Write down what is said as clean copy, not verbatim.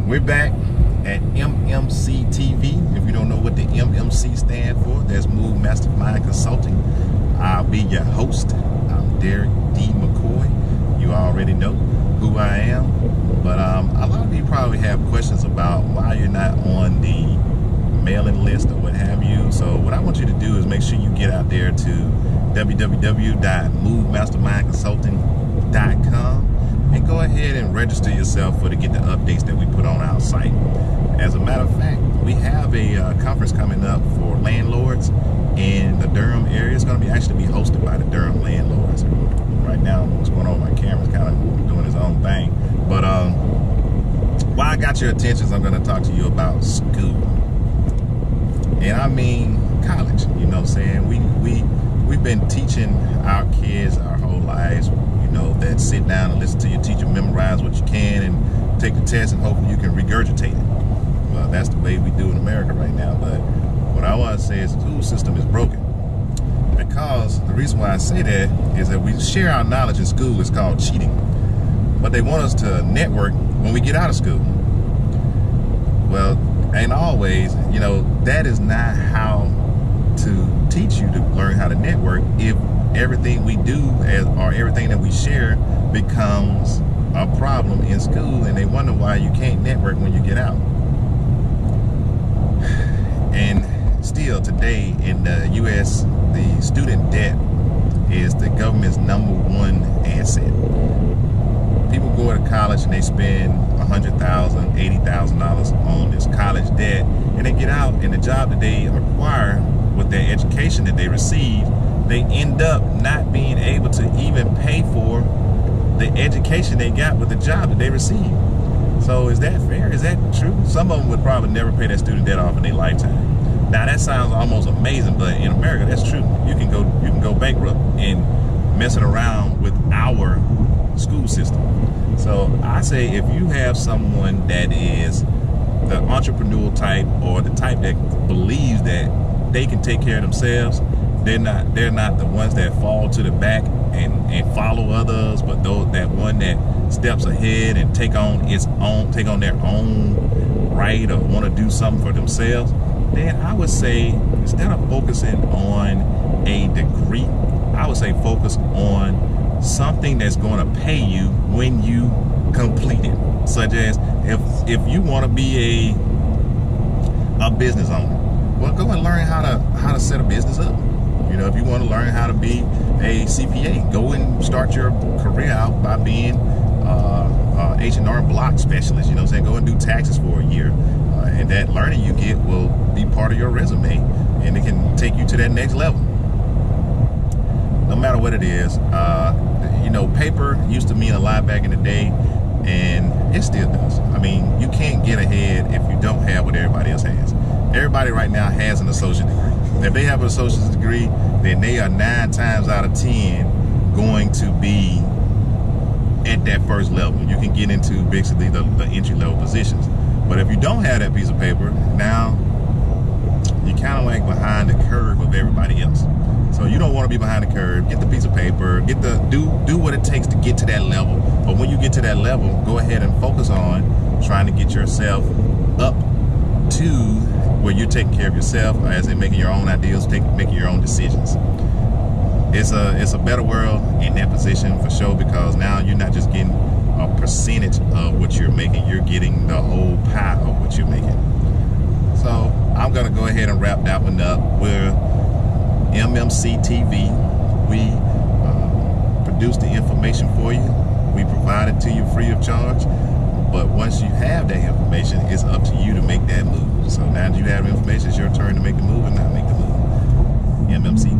We're back at MMC TV. If you don't know what the MMC stand for, that's Move Mastermind Consulting. I'll be your host. I'm Derek D. McCoy. You already know who I am. But a lot of you probably have questions about why you're not on the mailing list or what have you. So what I want you to do is make sure you get out there to www.movemastermindconsulting.com and go ahead and register yourself to get the updates that we put on our site. As a matter of fact, we have a conference coming up for landlords in the Durham area. It's going to actually be hosted by the Durham landlords. Right now, what's going on with my camera's kind of doing its own thing. But while I got your attention, I'm going to talk to you about school. And I mean college, you know what I'm saying? We've been teaching our kids our whole lives, you know, that sit down and listen to your teacher, memorize what you can, and take the test, and hopefully you can regurgitate it. Well, that's the way we do in America right now. But what I want to say is the school system is broken. Because the reason why I say that is that we share our knowledge in school is called cheating. But they want us to network when we get out of school. Well, ain't always, you know, that is not how to teach you to learn how to network if everything we do or everything that we share becomes a problem in school, and they wonder why you can't network when you get out. And still today in the U.S., the student debt is the government's #1 asset. People go to college and they spend $100,000, $80,000 on this college debt, and they get out, and the job that they acquire with their education that they receive, they end up not being able to even pay for the education they got with the job that they received. So is that fair? Is that true? Some of them would probably never pay that student debt off in their lifetime. Now that sounds almost amazing, but in America that's true. You can go bankrupt in messing around with our school system. So I say if you have someone that is the entrepreneurial type, or the type that believes that they can take care of themselves, they're not the ones that fall to the back and follow others, but that one that steps ahead and take on their own right or want to do something for themselves, then I would say instead of focusing on a degree, I would say focus on something that's going to pay you when you complete it. Such as if you want to be a business owner, well, go and learn how to set a business up. You know, if you want to learn how to be a CPA, go and start your career out by being H&R Block specialist. You know what I'm saying? Go and do taxes for a year, and that learning you get will be part of your resume, and it can take you to that next level. No matter what it is, you know, paper used to mean a lot back in the day, and it still does. I mean, you can't get ahead if you don't have what everybody else has. Everybody right now has an associate degree. If they have an associate's degree, then they are 9 times out of 10 going to be at that first level. You can get into basically the entry-level positions. But if you don't have that piece of paper, now you're kind of like behind the curve of everybody else. So you don't want to be behind the curve. Get the piece of paper, do what it takes to get to that level. But when you get to that level, go ahead and focus on trying to get yourself up to where you're taking care of yourself, as in making your own ideals, making your own decisions. It's a better world in that position for sure, because now you're not just getting a percentage of what you're making, you're getting the whole pie of what you're making. So I'm gonna go ahead and wrap that one up. We're MMC TV. We produce the information for you. We provide it to you free of charge. But once you have that information, it's up to you to make that move. So now that you have information, it's your turn to make the move and not make the move. MMC